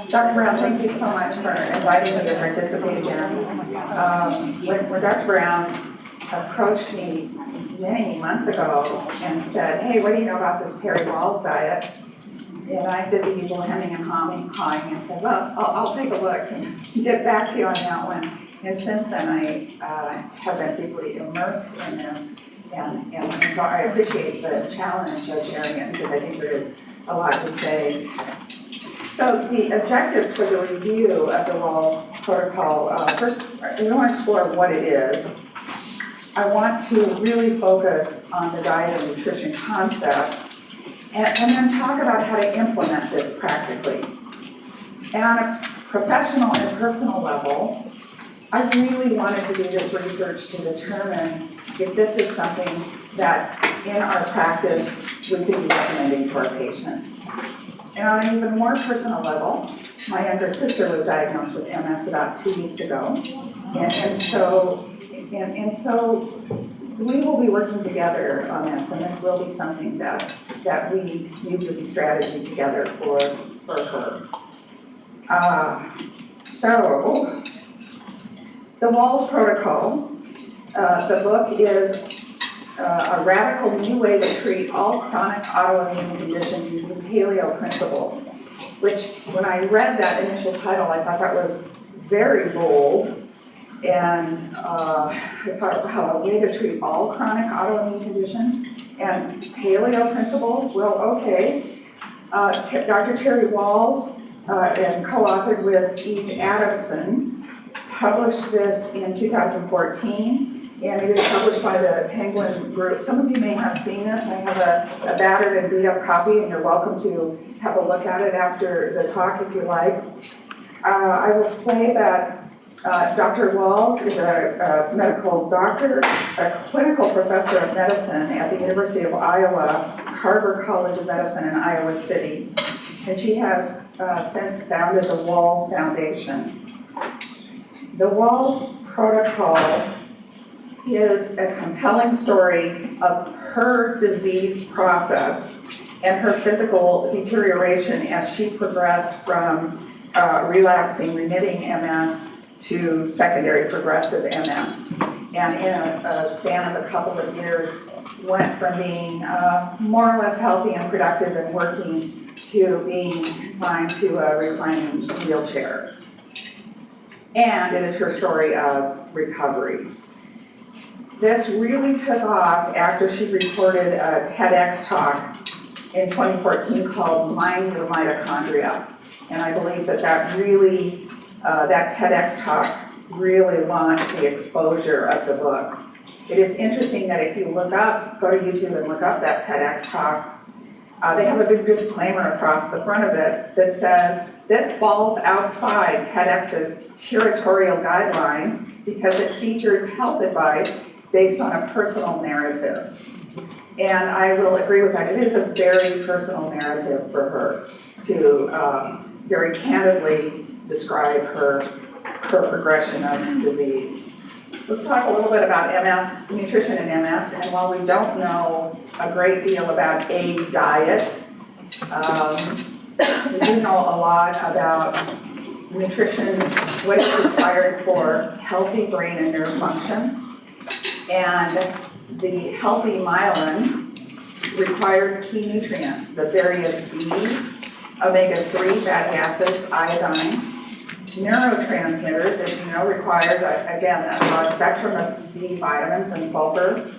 Dr. Brown, thank you so much for inviting me to participate again. When Dr. Brown approached me many months ago and said, hey, what do you know about this Terry Wahls diet? And I did the usual hemming and hawing and said, well, I'll take a look and get back to you on that one. And since then, I have been deeply immersed in this. And so I appreciate the challenge of sharing it because I think there is a lot to say. So the objectives for the review of the Wahls protocol, first, we want to explore what it is. I want to really focus on the diet and nutrition concepts and then talk about how to implement this practically. And on a professional and personal level, I really wanted to do this research to determine if this is something that in our practice we could be recommending to our patients. And on an even more personal level, my younger sister was diagnosed with MS about 2 weeks ago. And so we will be working together on this, and this will be something that we use as a strategy together for her. So, the Wahls protocol, the book is a radical new way to treat all chronic autoimmune conditions using paleo principles, which when I read that initial title, I thought that was very bold. And I thought, wow, a way to treat all chronic autoimmune conditions and paleo principles, well, okay. Dr. Terry Wahls and co-authored with Eve Adamson published this in 2014, and it is published by the Penguin Group. Some of you may have seen this. I have a battered and beat up copy, and you're welcome to have a look at it after the talk if you like. I will say that Dr. Wahls is a medical doctor, a clinical professor of medicine at the University of Iowa, Harvard College of Medicine in Iowa City, and she has since founded the Wahls Foundation. The Wahls protocol is a compelling story of her disease process and her physical deterioration as she progressed from relapsing, remitting MS to secondary progressive MS. And in a span of a couple of years, went from being more or less healthy and productive and working to being confined to a reclining wheelchair. And it is her story of recovery. This really took off after she recorded a TEDx talk in 2014 called Mind Your Mitochondria. And I believe that really, that TEDx talk really launched the exposure of the book. It is interesting that if you look up, go to YouTube and look up that TEDx talk, they have a big disclaimer across the front of it that says, this falls outside TEDx's curatorial guidelines because it features health advice based on a personal narrative. And I will agree with that. It is a very personal narrative for her to very candidly describe her progression of disease. Let's talk a little bit about MS, nutrition and MS. And while we don't know a great deal about a diet, we do know a lot about nutrition, what is required for healthy brain and nerve function. And the healthy myelin requires key nutrients, the various Bs, omega-3 fatty acids, iodine. Neurotransmitters, as you know, require, again, a broad spectrum of B vitamins and sulfur.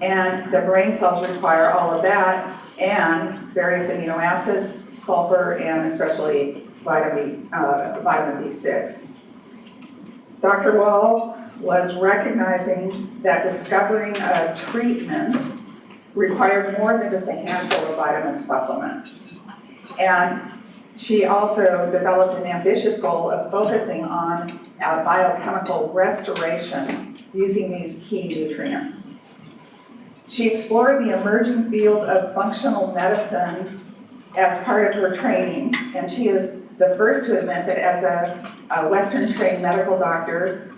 And the brain cells require all of that, and various amino acids, sulfur, and especially vitamin B6. Dr. Wahls was recognizing that discovering a treatment required more than just a handful of vitamin supplements. And she also developed an ambitious goal of focusing on biochemical restoration using these key nutrients. She explored the emerging field of functional medicine as part of her training, and she is the first to admit that as a Western-trained medical doctor,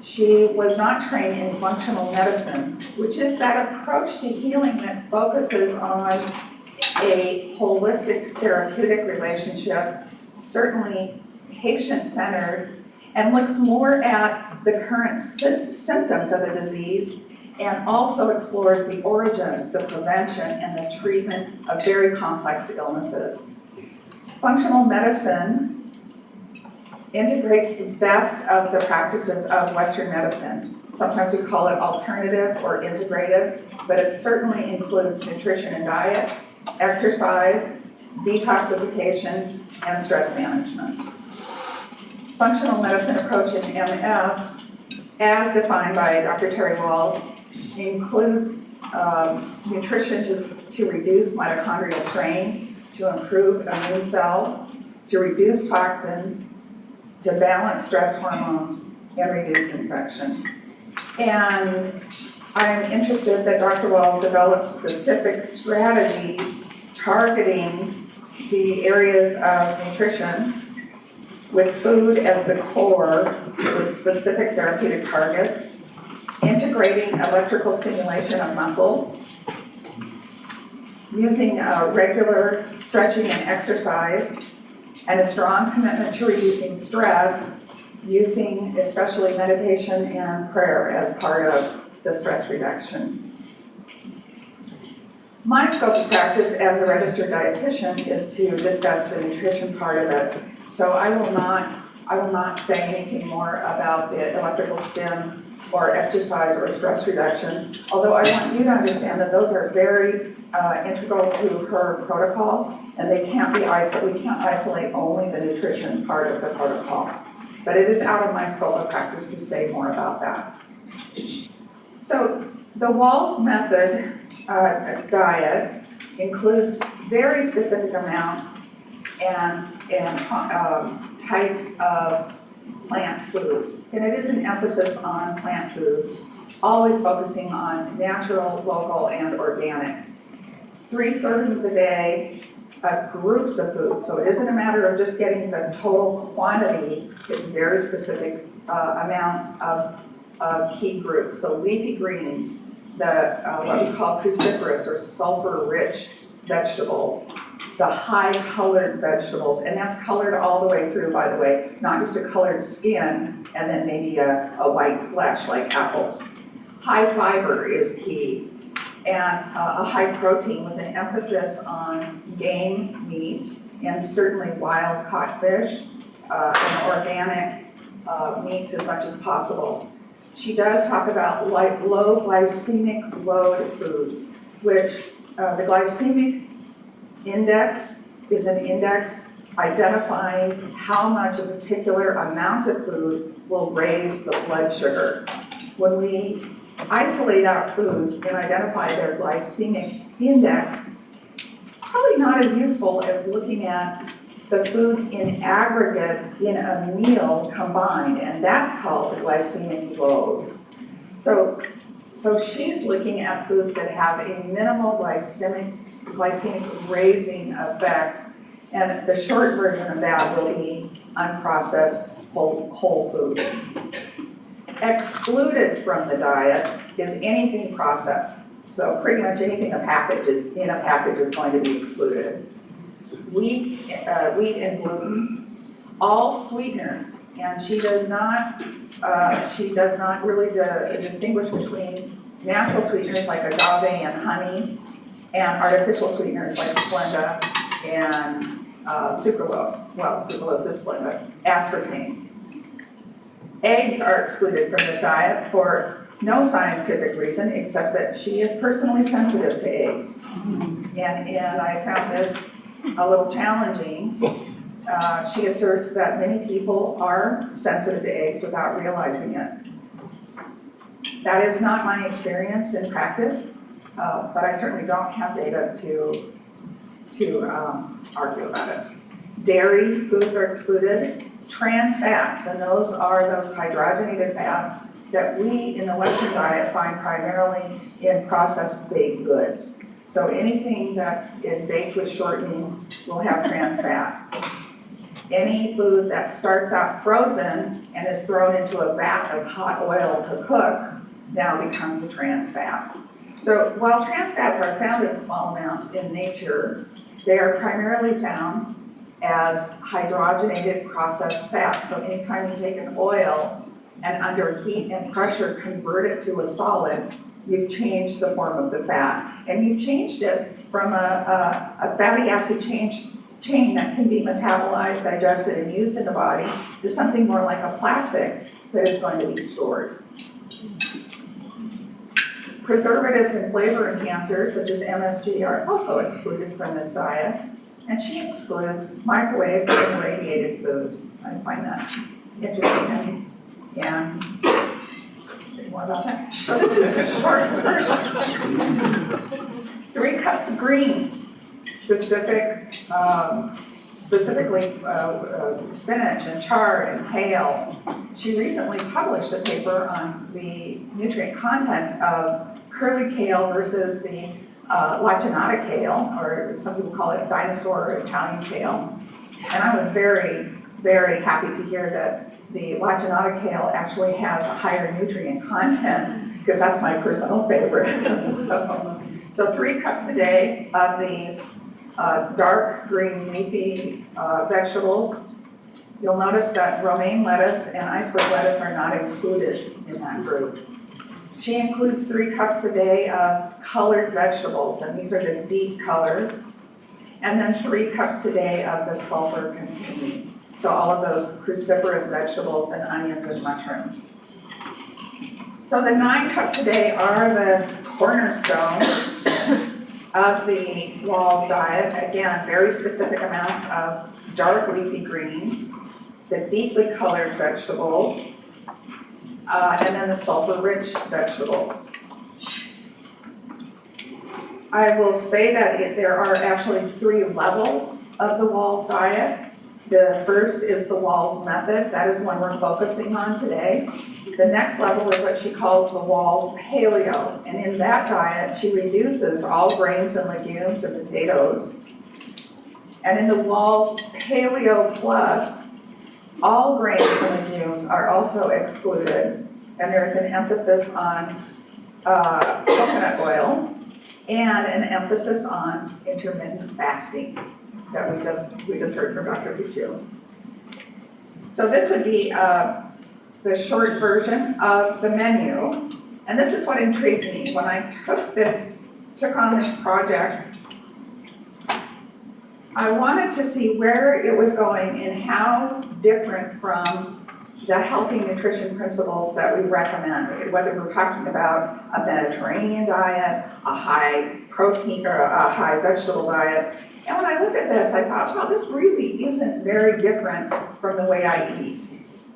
she was not trained in functional medicine, which is that approach to healing that focuses on a holistic therapeutic relationship certainly patient-centered, and looks more at the current symptoms of a disease, and also explores the origins, the prevention, and the treatment of very complex illnesses. Functional medicine integrates the best of the practices of Western medicine. Sometimes we call it alternative or integrative, but it certainly includes nutrition and diet, exercise, detoxification, and stress management. Functional medicine approach in MS, as defined by Dr. Terry Walls, includes nutrition to reduce mitochondrial strain, to improve immune cell, to reduce toxins, to balance stress hormones, and reduce infection. And I'm interested that Dr. Walls develops specific strategies targeting the areas of nutrition with food as the core with specific therapeutic targets, integrating electrical stimulation of muscles, using regular stretching and exercise, and a strong commitment to reducing stress, using especially meditation and prayer as part of the stress reduction. My scope of practice as a registered dietitian is to discuss the nutrition part of it. So I will not say anything more about the electrical stim or exercise or stress reduction, although I want you to understand that those are very integral to her protocol, and they can't be isolated. We can't isolate only the nutrition part of the protocol. But it is out of my scope of practice to say more about that. So the Walls method diet includes very specific amounts and types of plant foods. And it is an emphasis on plant foods, always focusing on natural, local, and organic. 3 servings a day of groups of food. So it isn't a matter of just getting the total quantity, it's very specific amounts of key groups. So leafy greens, what we call cruciferous or sulfur-rich vegetables, the high-colored vegetables, and that's colored all the way through, by the way, not just a colored skin and then maybe a white flesh like apples. High fiber is key, and a high protein with an emphasis on game meats and certainly wild caught fish and organic meats as much as possible. She does talk about low glycemic load foods, which the glycemic index is an index identifying how much a particular amount of food will raise the blood sugar. When we isolate out foods and identify their glycemic index, it's probably not as useful as looking at the foods in aggregate in a meal combined, and that's called the glycemic load. So she's looking at foods that have a minimal glycemic raising effect, and the short version of that will be unprocessed whole foods. Excluded from the diet is anything processed. So pretty much anything in a package is going to be excluded. Wheat and glutens, all sweeteners, and she does not really distinguish between natural sweeteners like agave and honey, and artificial sweeteners like Splenda and sucralose. Well, sucralose is Splenda. Aspartame. Eggs are excluded from this diet for no scientific reason except that she is personally sensitive to eggs, and I found this a little challenging. She asserts that many people are sensitive to eggs without realizing it. That is not my experience in practice, but I certainly don't have data to argue about it. Dairy foods are excluded. Trans fats, and those are those hydrogenated fats that we in the Western diet find primarily in processed baked goods. So anything that is baked with shortening will have trans fat. Any food that starts out frozen and is thrown into a vat of hot oil to cook now becomes a trans fat. So while trans fats are found in small amounts in nature, they are primarily found as hydrogenated processed fat. So anytime you take an oil and under heat and pressure convert it to a solid, you've changed the form of the fat. And you've changed it from a fatty acid chain that can be metabolized, digested, and used in the body to something more like a plastic that is going to be stored. Preservatives and flavor enhancers such as MSG are also excluded from this diet, and she excludes microwave and irradiated foods. I find that interesting and say more about that. So this is the short version. 3 cups of greens, specifically spinach and chard and kale. She recently published a paper on the nutrient content of curly kale versus the lacinata kale, or some people call it dinosaur or Italian kale. And I was very, very happy to hear that the lacinata kale actually has a higher nutrient content, because that's my personal favorite. So 3 cups a day of these dark green leafy vegetables. You'll notice that romaine lettuce and iceberg lettuce are not included in that group. She includes 3 cups a day of colored vegetables, and these are the deep colors. And then 3 cups a day of the sulfur containing. So all of those cruciferous vegetables and onions and mushrooms. So the 9 cups a day are the cornerstone of the Walls diet. Again, very specific amounts of dark leafy greens, the deeply colored vegetables, and then the sulfur-rich vegetables. I will say that there are actually 3 levels of the Walls diet. The first is the Walls method. That is one we're focusing on today. The next level is what she calls the Walls paleo. And in that diet, she reduces all grains and legumes and potatoes. And in the Walls paleo plus, all grains and legumes are also excluded. And there's an emphasis on coconut oil and an emphasis on intermittent fasting that we just heard from Dr. Pichu. So this would be the short version of the menu. And this is what intrigued me when I took on this project. I wanted to see where it was going and how different from the healthy nutrition principles that we recommend, whether we're talking about a Mediterranean diet, a high protein or a high vegetable diet. And when I looked at this, I thought, wow, this really isn't very different from the way I eat.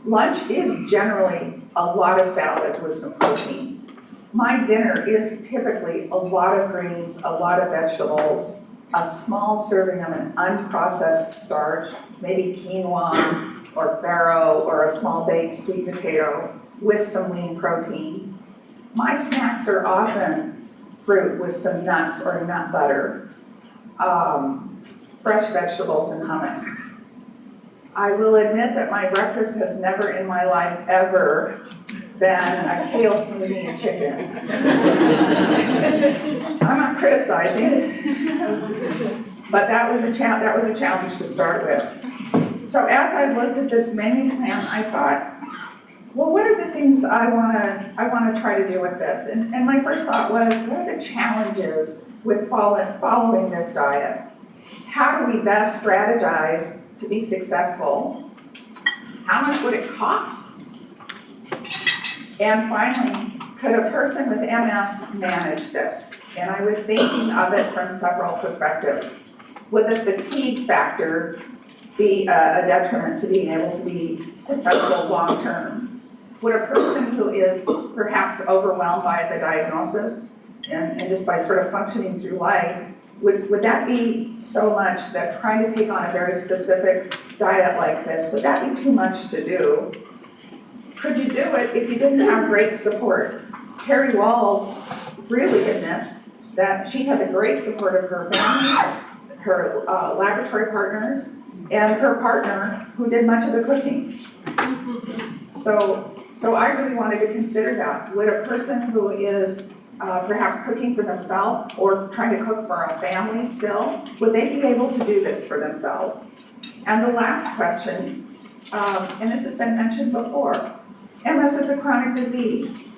Lunch is generally a lot of salads with some protein. My dinner is typically a lot of greens, a lot of vegetables, a small serving of an unprocessed starch, maybe quinoa or farro or a small baked sweet potato with some lean protein. My snacks are often fruit with some nuts or nut butter, fresh vegetables and hummus. I will admit that my breakfast has never in my life ever been a kale smoothie and chicken. I'm not criticizing, but that was a challenge to start with. So as I looked at this menu plan, I thought, well, what are the things I want to try to do with this? And my first thought was, what are the challenges with following this diet? How do we best strategize to be successful? How much would it cost? And finally, could a person with MS manage this? And I was thinking of it from several perspectives. Would the fatigue factor be a detriment to being able to be successful long term? Would a person who is perhaps overwhelmed by the diagnosis and just by sort of functioning through life, would that be so much that trying to take on a very specific diet like this, would that be too much to do? Could you do it if you didn't have great support? Terry Walls freely admits that she had the great support of her family, her laboratory partners, and her partner who did much of the cooking. So I really wanted to consider that. Would a person who is perhaps cooking for themselves or trying to cook for a family still, would they be able to do this for themselves? And the last question, and this has been mentioned before, MS is a chronic disease.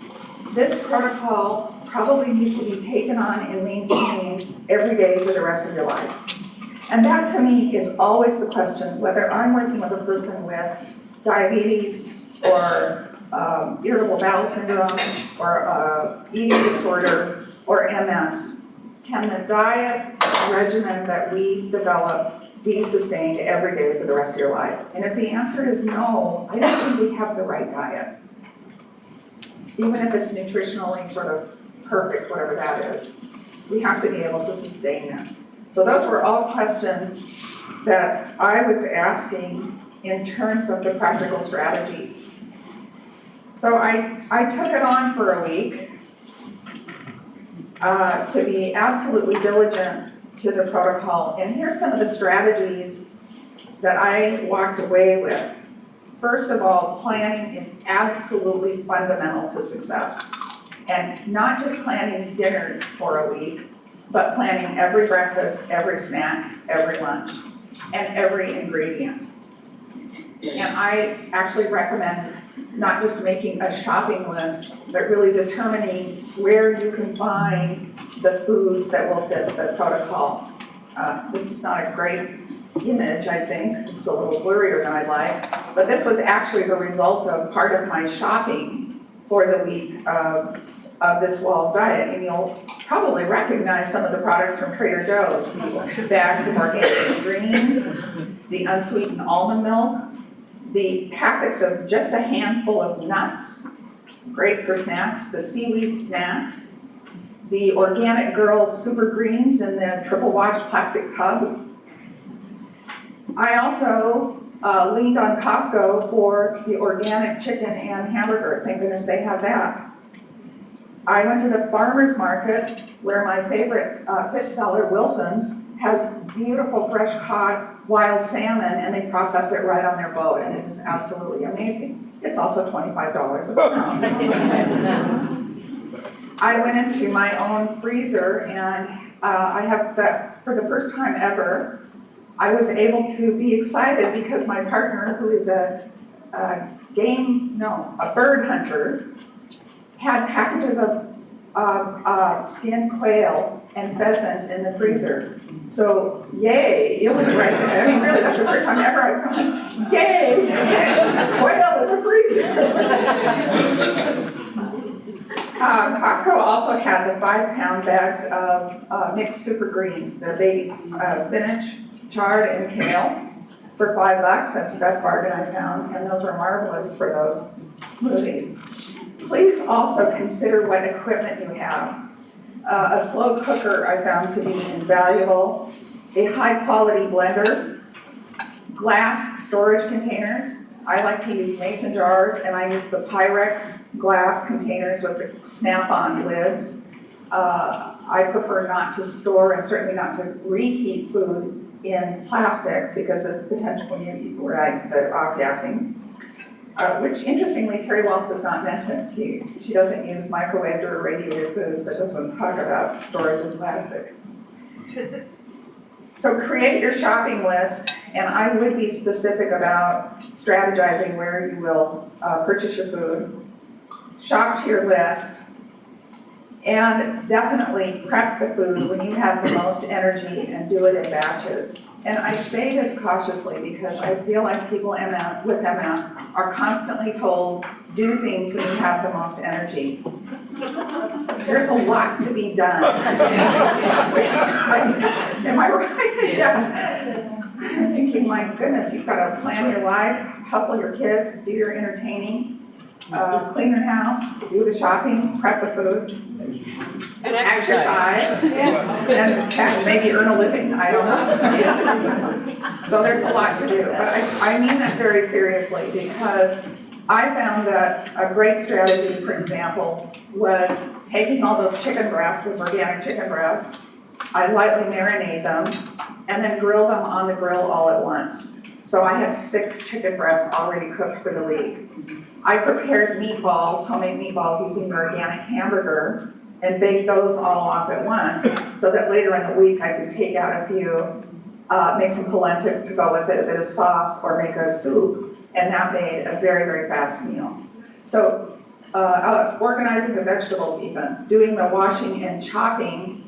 This protocol probably needs to be taken on and maintained every day for the rest of your life. And that to me is always the question, whether I'm working with a person with diabetes or irritable bowel syndrome or eating disorder or MS, can the diet regimen that we develop be sustained every day for the rest of your life? And if the answer is no, I don't think we have the right diet. Even if it's nutritionally sort of perfect, whatever that is, we have to be able to sustain this. So those were all questions that I was asking in terms of the practical strategies. So I took it on for a week to be absolutely diligent to the protocol. And here's some of the strategies that I walked away with. First of all, planning is absolutely fundamental to success. And not just planning dinners for a week, but planning every breakfast, every snack, every lunch, and every ingredient. And I actually recommend not just making a shopping list, but really determining where you can find the foods that will fit the protocol. This is not a great image, I think. It's a little blurrier than I'd like. But this was actually the result of part of my shopping for the week of this Wall's diet. And you'll probably recognize some of the products from Trader Joe's. The bags of organic greens, the unsweetened almond milk, the packets of just a handful of nuts, great for snacks, the seaweed snacks, the Organic Girls Super Greens in the triple wash plastic tub. I also leaned on Costco for the organic chicken and hamburger. Thank goodness they have that. I went to the farmer's market where my favorite fish seller, Wilson's, has beautiful fresh caught wild salmon, and they process it right on their boat, and it is absolutely amazing. It's also $25 a pound. I went into my own freezer, and I have that for the first time ever. I was able to be excited because my partner, who is a bird hunter, had packages of skinned quail and pheasant in the freezer. So, yay, it was right there. I mean, really, that's the first time ever I've gone, yay, quail in the freezer. Costco also had the 5-pound bags of mixed super greens, the baby spinach, chard, and kale for $5. That's the best bargain I found, and those were marvelous for those smoothies. Please also consider what equipment you have. A slow cooker I found to be invaluable, a high-quality blender, glass storage containers. I like to use mason jars, and I use the Pyrex glass containers with the snap-on lids. I prefer not to store and certainly not to reheat food in plastic because of the potential when you eat the off-gassing. Which interestingly, Terry Walls does not mention. She doesn't use microwaved or irradiated foods, but doesn't talk about storage in plastic. So create your shopping list, and I would be specific about strategizing where you will purchase your food. Shop to your list, and definitely prep the food when you have the most energy and do it in batches. And I say this cautiously because I feel like people with MS are constantly told, do things when you have the most energy. There's a lot to be done. Am I right? Yeah. I'm thinking, my goodness, you've got to plan your life, hustle your kids, do your entertaining, clean your house, do the shopping, prep the food. And exercise, and maybe earn a living, I don't know. So there's a lot to do, but I mean that very seriously because I found that a great strategy, for example, was taking all those chicken breasts, those organic chicken breasts, I lightly marinate them, and then grill them on the grill all at once. So I had 6 chicken breasts already cooked for the week. I prepared meatballs, homemade meatballs using the organic hamburger, and bake those all off at once so that later in the week I could take out a few make some polenta to go with it, a bit of sauce, or make a soup, and that made a very, very fast meal. So organizing the vegetables even, doing the washing and chopping,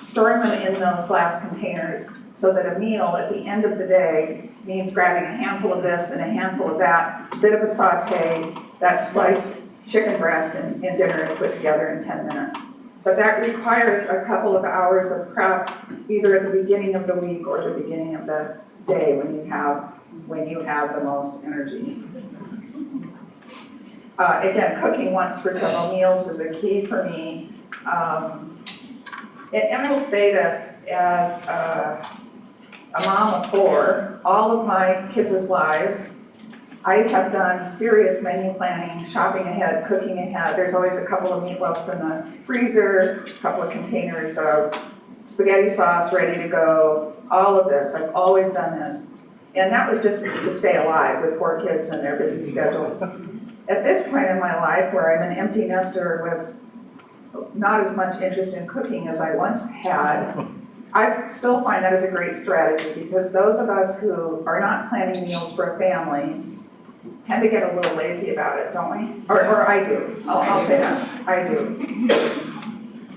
storing them in those glass containers so that a meal at the end of the day means grabbing a handful of this and a handful of that, a bit of a saute, that sliced chicken breast and dinner is put together in 10 minutes. But that requires a couple of hours of prep, either at the beginning of the week or the beginning of the day when you have the most energy. Again, cooking once for several meals is a key for me. And I will say this as a mom of 4, all of my kids' lives, I have done serious menu planning, shopping ahead, cooking ahead. There's always a couple of meatloafs in the freezer, a couple of containers of spaghetti sauce ready to go, all of this. I've always done this. And that was just to stay alive with 4 kids and their busy schedules. At this point in my life, where I'm an empty nester with not as much interest in cooking as I once had, I still find that is a great strategy, because those of us who are not planning meals for a family tend to get a little lazy about it, don't we? Or I do. I'll say that. I do.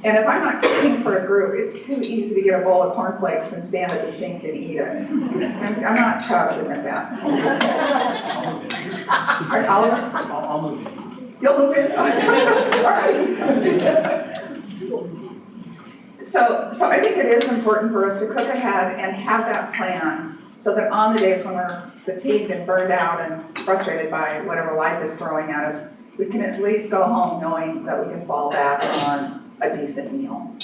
And if I'm not cooking for a group, it's too easy to get a bowl of cornflakes and stand at the sink and eat it. I'm not proud to admit that. All right, all of us? I'll move it. You'll move in? All right. So I think it is important for us to cook ahead and have that plan, so that on the days when we're fatigued and burned out and frustrated by whatever life is throwing at us, we can at least go home knowing that we can fall back on a decent meal.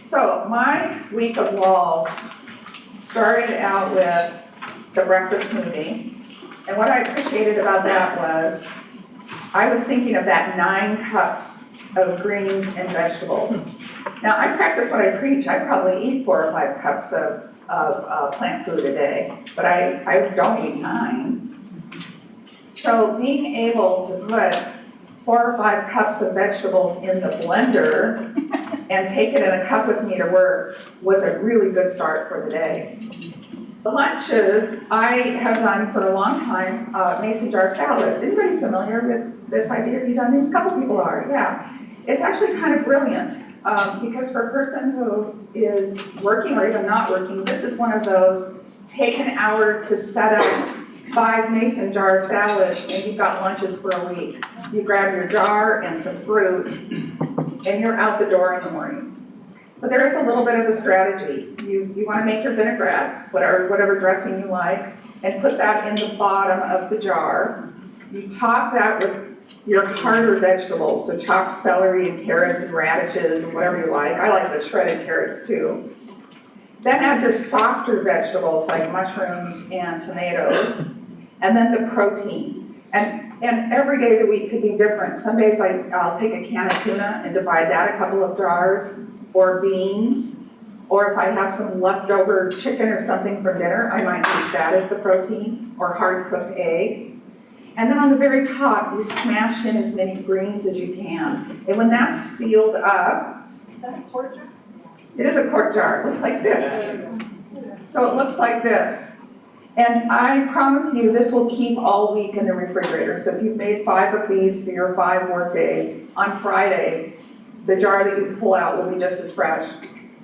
So my week of walls started out with the breakfast smoothie. And what I appreciated about that was, I was thinking of that 9 cups of greens and vegetables. Now, I practice what I preach. I probably eat 4 or 5 cups of plant food a day, but I don't eat 9. So being able to put 4 or 5 cups of vegetables in the blender and take it in a cup with me to work was a really good start for the day. The lunches I have done for a long time, mason jar salads. Anybody familiar with this idea? Have you done these? A couple people are, yeah. It's actually kind of brilliant, because for a person who is working or even not working, this is one of those, take an hour to set up 5 mason jar salads and you've got lunches for a week. You grab your jar and some fruit and you're out the door in the morning. But there is a little bit of a strategy. You want to make your vinaigrettes, whatever dressing you like, and put that in the bottom of the jar. You top that with your harder vegetables, so chopped celery and carrots and radishes and whatever you like. I like the shredded carrots too. Then add your softer vegetables like mushrooms and tomatoes, and then the protein. And every day of the week could be different. Some days I'll take a can of tuna and divide that a couple of jars, or beans, or if I have some leftover chicken or something from dinner, I might use that as the protein, or hard-cooked egg. And then on the very top, you smash in as many greens as you can. And when that's sealed up... Is that a quart jar? It is a quart jar. It looks like this. So it looks like this. And I promise you, this will keep all week in the refrigerator. So if you've made 5 of these for your 5 work days, on Friday, the jar that you pull out will be just as fresh.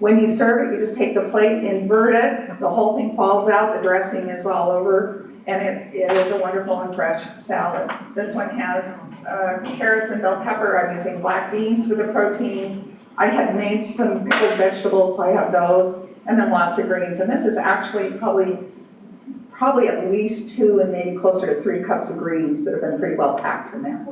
When you serve it, you just take the plate, invert it, the whole thing falls out, the dressing is all over, and it is a wonderful and fresh salad. This one has carrots and bell pepper. I'm using black beans for the protein. I had made some pickled vegetables, so I have those, and then lots of greens. And this is actually probably at least 2 and maybe closer to 3 cups of greens that have been pretty well packed in there.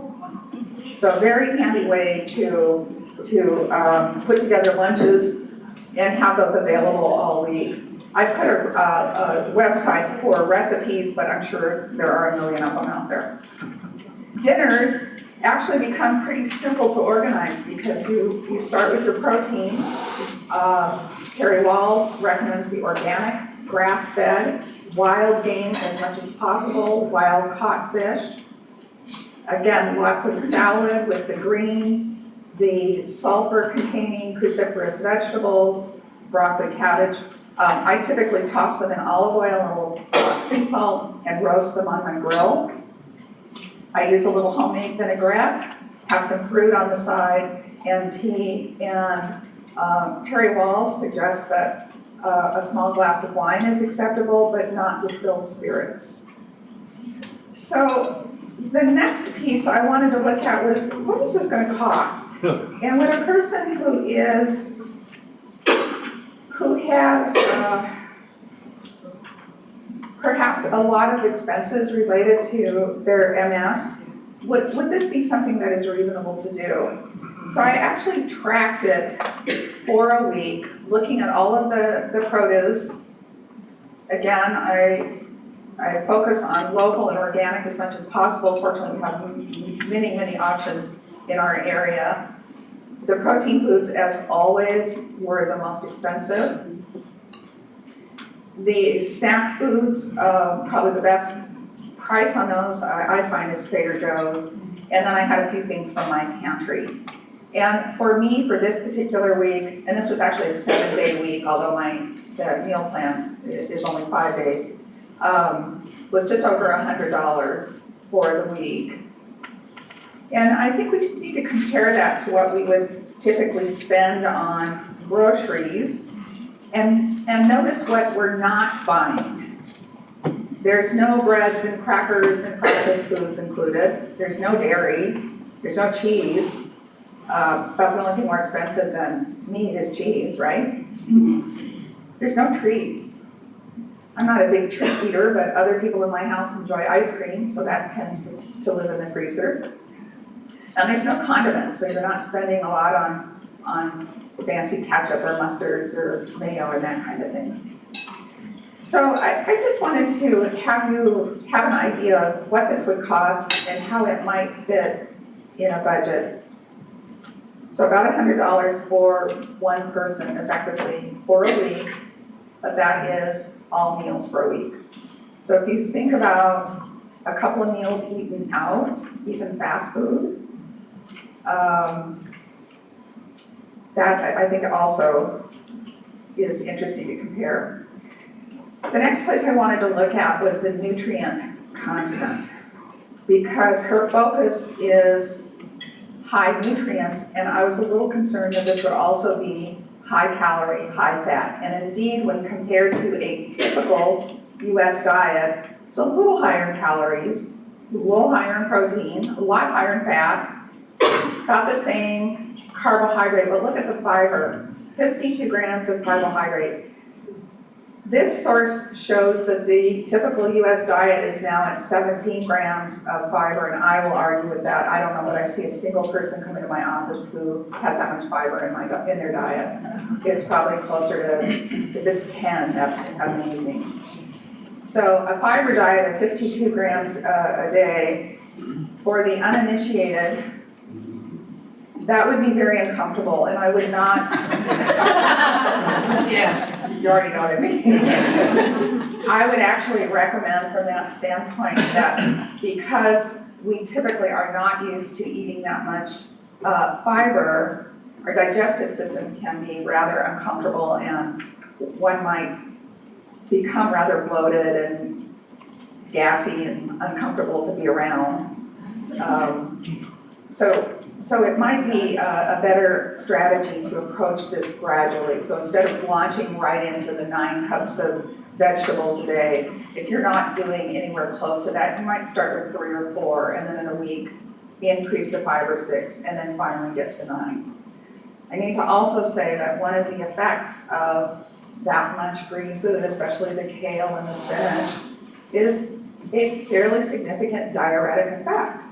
So a very handy way to put together lunches and have those available all week. I put a website for recipes, but I'm sure there are a million of them out there. Dinners actually become pretty simple to organize because you start with your protein. Terry Walls recommends the organic, grass-fed, wild game as much as possible, wild caught fish. Again, lots of salad with the greens, the sulfur-containing cruciferous vegetables, broccoli, cabbage. I typically toss them in olive oil and a little sea salt and roast them on my grill. I use a little homemade vinaigrette, have some fruit on the side, and tea. And Terry Walls suggests that a small glass of wine is acceptable, but not distilled spirits. So the next piece I wanted to look at was, what is this going to cost? And when a person who has perhaps a lot of expenses related to their MS, would this be something that is reasonable to do? So I actually tracked it for a week, looking at all of the produce. Again, I focus on local and organic as much as possible. Fortunately, we have many, many options in our area. The protein foods, as always, were the most expensive. The snack foods, probably the best price on those I find is Trader Joe's. And then I had a few things from my pantry. And for me, for this particular week, and this was actually a 7-day week, although the meal plan is only 5 days, was just over $100 for the week. And I think we need to compare that to what we would typically spend on groceries and notice what we're not buying. There's no breads and crackers and processed foods included. There's no dairy. There's no cheese. About the only thing more expensive than meat is cheese, right? There's no treats. I'm not a big treat eater, but other people in my house enjoy ice cream, so that tends to live in the freezer. And there's no condiments, so you're not spending a lot on fancy ketchup or mustards or mayo and that kind of thing. So I just wanted to have you have an idea of what this would cost and how it might fit in a budget. So about $100 for one person effectively for a week, but that is all meals for a week. So if you think about a couple of meals eaten out, even fast food, that I think also is interesting to compare. The next place I wanted to look at was the nutrient content, because her focus is high nutrients, and I was a little concerned that this would also be high calorie, high fat. And indeed, when compared to a typical US diet, it's a little higher in calories, a little higher in protein, a lot higher in fat, about the same carbohydrate, but look at the fiber, 52 grams of carbohydrate. This source shows that the typical US diet is now at 17 grams of fiber, and I will argue with that. I don't know that I see a single person come into my office who has that much fiber in their diet. It's probably closer to, if it's 10, that's amazing. So a fiber diet of 52 grams a day, for the uninitiated, that would be very uncomfortable, and I would not. Yeah, you already know what I mean. I would actually recommend from that standpoint that because we typically are not used to eating that much fiber, our digestive systems can be rather uncomfortable, and one might become rather bloated and gassy and uncomfortable to be around. So it might be a better strategy to approach this gradually. So instead of launching right into the 9 cups of vegetables a day, if you're not doing anywhere close to that, you might start with 3 or 4, and then in a week, increase to 5 or 6, and then finally get to 9. I need to also say that one of the effects of that much green food, especially the kale and the spinach, is a fairly significant diuretic effect.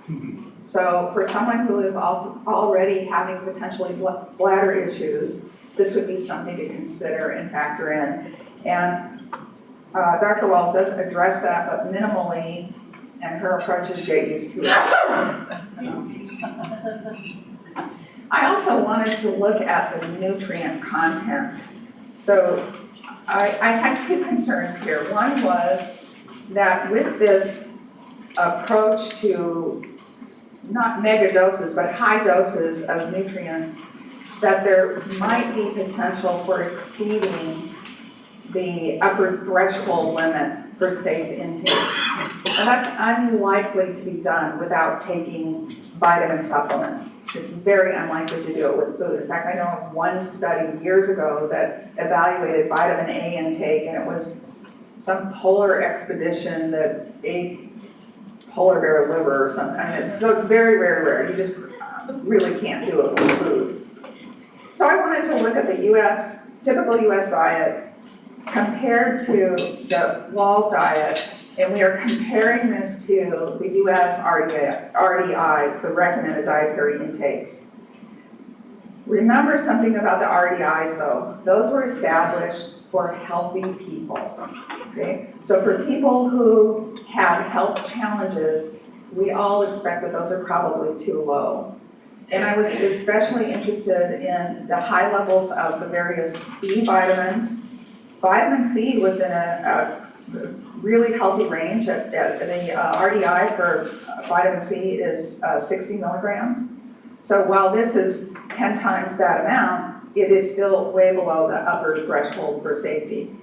So for someone who is also already having potentially bladder issues, this would be something to consider and factor in. And Dr. Walls does address that, but minimally, and her approach is get used to it. I also wanted to look at the nutrient content. So I had 2 concerns here. One was that with this approach to not mega doses, but high doses of nutrients, that there might be potential for exceeding the upper threshold limit for safe intake. And that's unlikely to be done without taking vitamin supplements. It's very unlikely to do it with food. In fact, I know of one study years ago that evaluated vitamin A intake, and it was some polar expedition that ate polar bear liver or something. I mean, so it's very, very rare. You just really can't do it with food. So I wanted to look at the typical US diet compared to the Wahls diet, and we are comparing this to the US RDIs, the recommended dietary intakes. Remember something about the RDIs though. Those were established for healthy people, okay? So for people who have health challenges, we all expect that those are probably too low. And I was especially interested in the high levels of the various B vitamins. Vitamin C was in a really healthy range. The RDI for vitamin C is 60 milligrams. So while this is 10 times that amount, it is still way below the upper threshold for safety.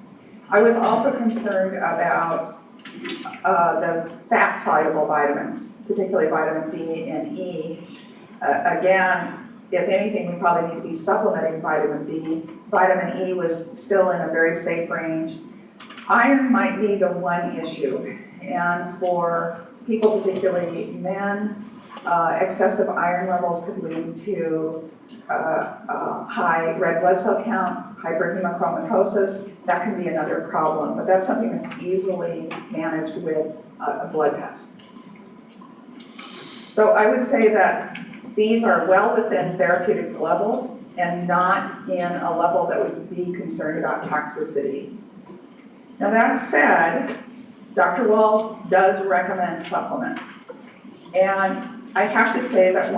I was also concerned about the fat-soluble vitamins, particularly vitamin D and E. Again, if anything, we probably need to be supplementing vitamin D. Vitamin E was still in a very safe range. Iron might be the one issue, and for people, particularly men, excessive iron levels could lead to high red blood cell count, hyperhemochromatosis. That can be another problem, but that's something that's easily managed with a blood test. So I would say that these are well within therapeutic levels and not in a level that would be concerned about toxicity. Now that said, Dr. Wahls does recommend supplements. And I have to say that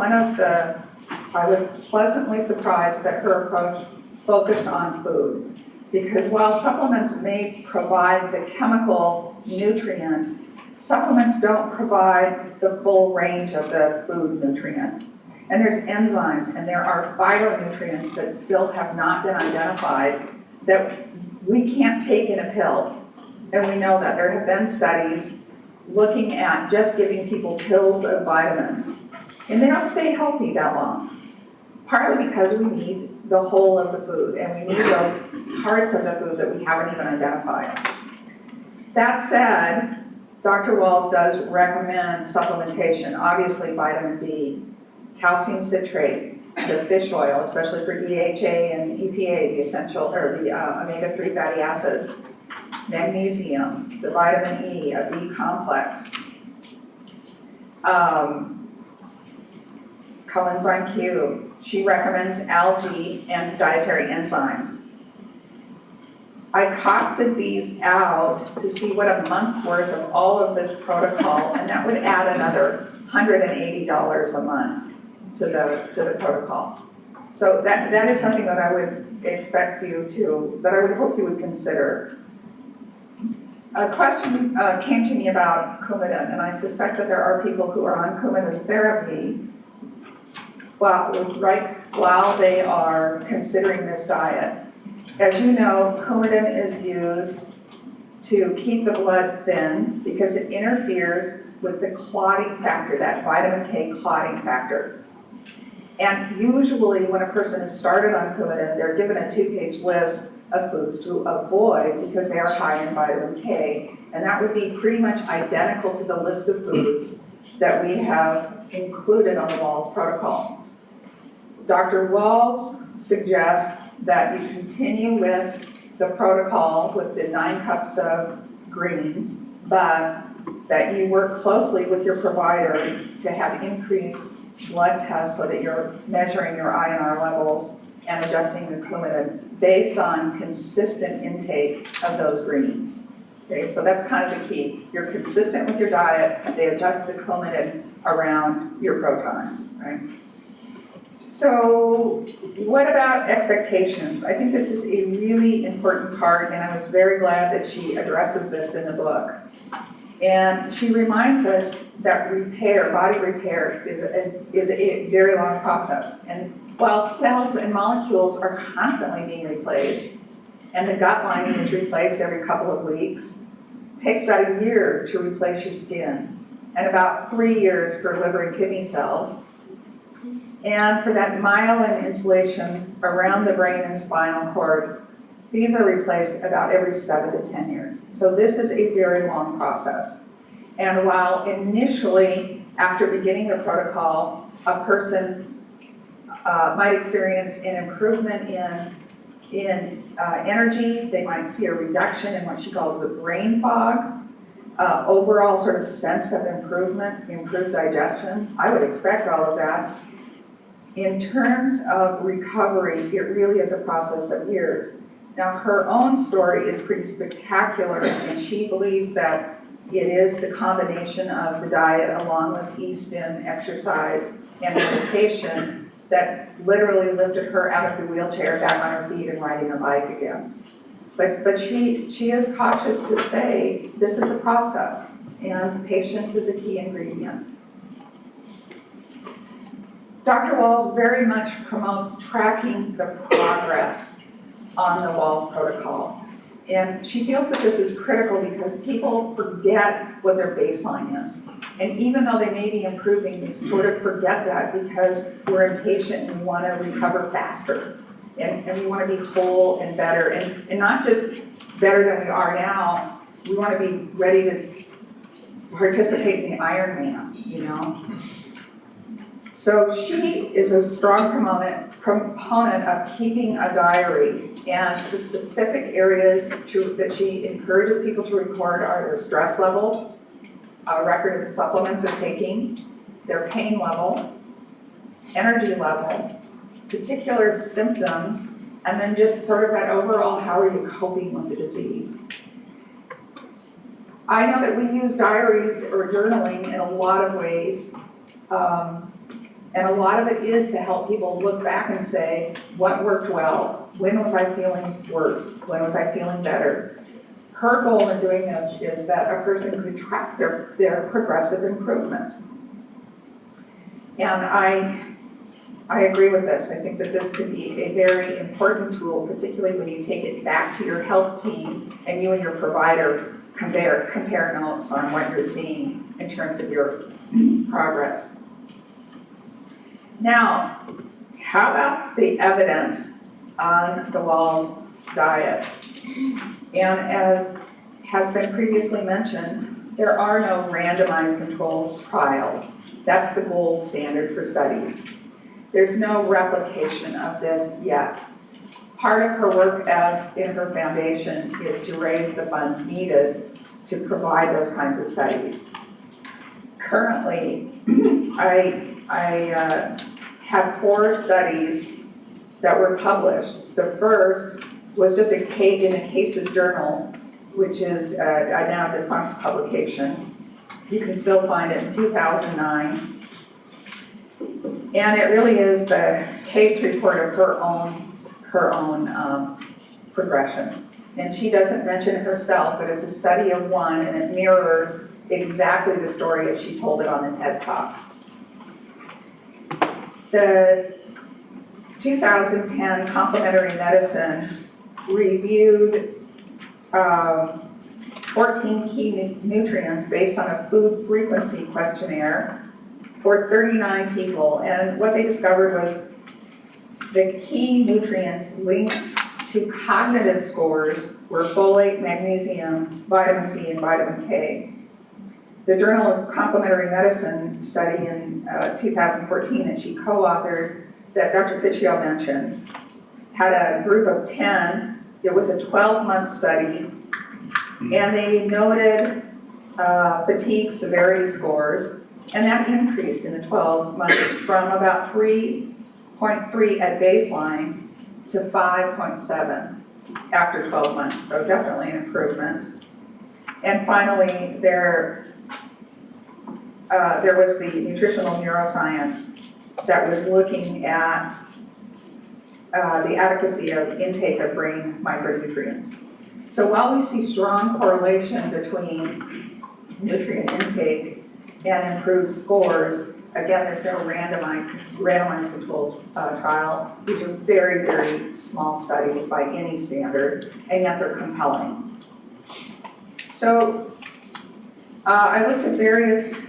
I was pleasantly surprised that her approach focused on food. Because while supplements may provide the chemical nutrient, supplements don't provide the full range of the food nutrient. And there's enzymes and there are phytonutrients that still have not been identified that we can't take in a pill. And we know that there have been studies looking at just giving people pills of vitamins. And they don't stay healthy that long. Partly because we need the whole of the food and we need those parts of the food that we haven't even identified. That said, Dr. Wahls does recommend supplementation, obviously vitamin D, calcium citrate, the fish oil, especially for DHA and EPA, the essential, or the omega-3 fatty acids, magnesium, the vitamin E, a B complex, coenzyme Q. She recommends algae and dietary enzymes. I costed these out to see what a month's worth of all of this protocol, and that would add another $180 a month to the protocol. So that is something that I would expect you to, that I would hope you would consider. A question came to me about Coumadin, and I suspect that there are people who are on Coumadin therapy while they are considering this diet. As you know, Coumadin is used to keep the blood thin because it interferes with the clotting factor, that vitamin K clotting factor. And usually when a person is started on Coumadin, they're given a 2-page list of foods to avoid because they are high in vitamin K. And that would be pretty much identical to the list of foods that we have included on the Wahls protocol. Dr. Wahls suggests that you continue with the protocol with the 9 cups of greens, but that you work closely with your provider to have increased blood tests so that you're measuring your INR levels and adjusting the Coumadin based on consistent intake of those greens. Okay, so that's kind of the key. You're consistent with your diet, they adjust the Coumadin around your protons, right? So what about expectations? I think this is a really important part, and I was very glad that she addresses this in the book. And she reminds us that body repair is a very long process. And while cells and molecules are constantly being replaced, and the gut lining is replaced every couple of weeks, it takes about a year to replace your skin, and about 3 years for liver and kidney cells. And for that myelin insulation around the brain and spinal cord, these are replaced about every 7 to 10 years. So this is a very long process. And while initially, after beginning the protocol, a person might experience an improvement in energy, they might see a reduction in what she calls the brain fog, overall sort of sense of improvement, improved digestion. I would expect all of that. In terms of recovery, it really is a process of years. Now, her own story is pretty spectacular, and she believes that it is the combination of the diet along with E-stim, exercise, and meditation that literally lifted her out of the wheelchair, back on her feet, and riding a bike again. But she is cautious to say this is a process, and patience is a key ingredient. Dr. Walls very much promotes tracking the progress on the Walls protocol. And she feels that this is critical because people forget what their baseline is. And even though they may be improving, they sort of forget that because we're impatient and we want to recover faster. And we want to be whole and better. And not just better than we are now, we want to be ready to participate in the Ironman, you know? So she is a strong proponent of keeping a diary, and the specific areas that she encourages people to record are their stress levels, a record of the supplements they're taking, their pain level, energy level, particular symptoms, and then just sort of that overall, how are you coping with the disease? I know that we use diaries or journaling in a lot of ways. And a lot of it is to help people look back and say, what worked well? When was I feeling worse? When was I feeling better? Her goal in doing this is that a person could track their progressive improvement. And I agree with this. I think that this could be a very important tool, particularly when you take it back to your health team and you and your provider compare notes on what you're seeing in terms of your progress. Now, how about the evidence on the Walls diet? And as has been previously mentioned, there are no randomized controlled trials. That's the gold standard for studies. There's no replication of this yet. Part of her work in her foundation is to raise the funds needed to provide those kinds of studies. Currently, I have 4 studies that were published. The first was just in a Cases Journal, which is a now defunct publication. You can still find it in 2009. And it really is the case report of her own progression. And she doesn't mention it herself, but it's a study of one, and it mirrors exactly the story as she told it on the TED Talk. The 2010 Complementary Medicine reviewed 14 key nutrients based on a food frequency questionnaire for 39 people. And what they discovered was the key nutrients linked to cognitive scores were folate, magnesium, vitamin C, and vitamin K. The Journal of Complementary Medicine study in 2014 that she co-authored, that Dr. Piccio mentioned, had a group of 10. It was a 12-month study, and they noted fatigue severity scores, and that increased in the 12 months from about 3.3 at baseline to 5.7 after 12 months, so definitely an improvement. And finally, there was the nutritional neuroscience that was looking at the adequacy of intake of brain micronutrients. So while we see strong correlation between nutrient intake and improved scores, Again, there's no randomized controlled trial. These are very, very small studies by any standard, and yet they're compelling. So I looked at various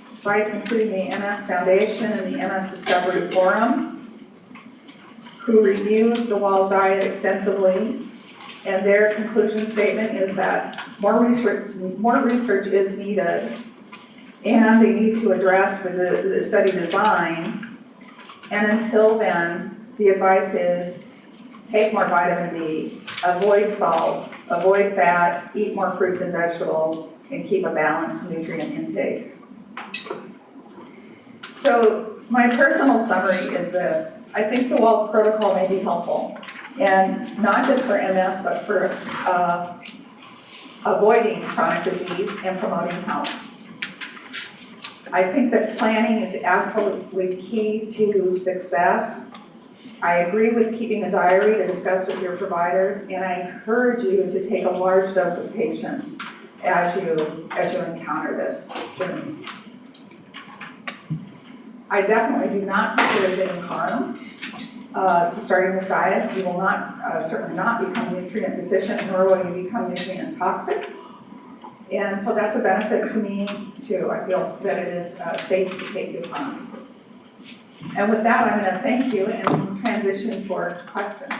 sites, including the MS Foundation and the MS Discovery Forum, who reviewed the Wahls diet extensively, and their conclusion statement is that more research is needed, and they need to address the study design. And until then, the advice is take more vitamin D, avoid salt, avoid fat, eat more fruits and vegetables, and keep a balanced nutrient intake. So my personal summary is this. I think the Wahls protocol may be helpful, and not just for MS, but for avoiding chronic disease and promoting health. I think that planning is absolutely key to success. I agree with keeping a diary to discuss with your providers, and I encourage you to take a large dose of patience as you encounter this journey. I definitely do not think there is any harm to starting this diet. You will not, certainly not become nutrient deficient, nor will you become nutrient toxic. And so that's a benefit to me too. I feel that it is safe to take this on. And with that, I'm going to thank you and transition for questions.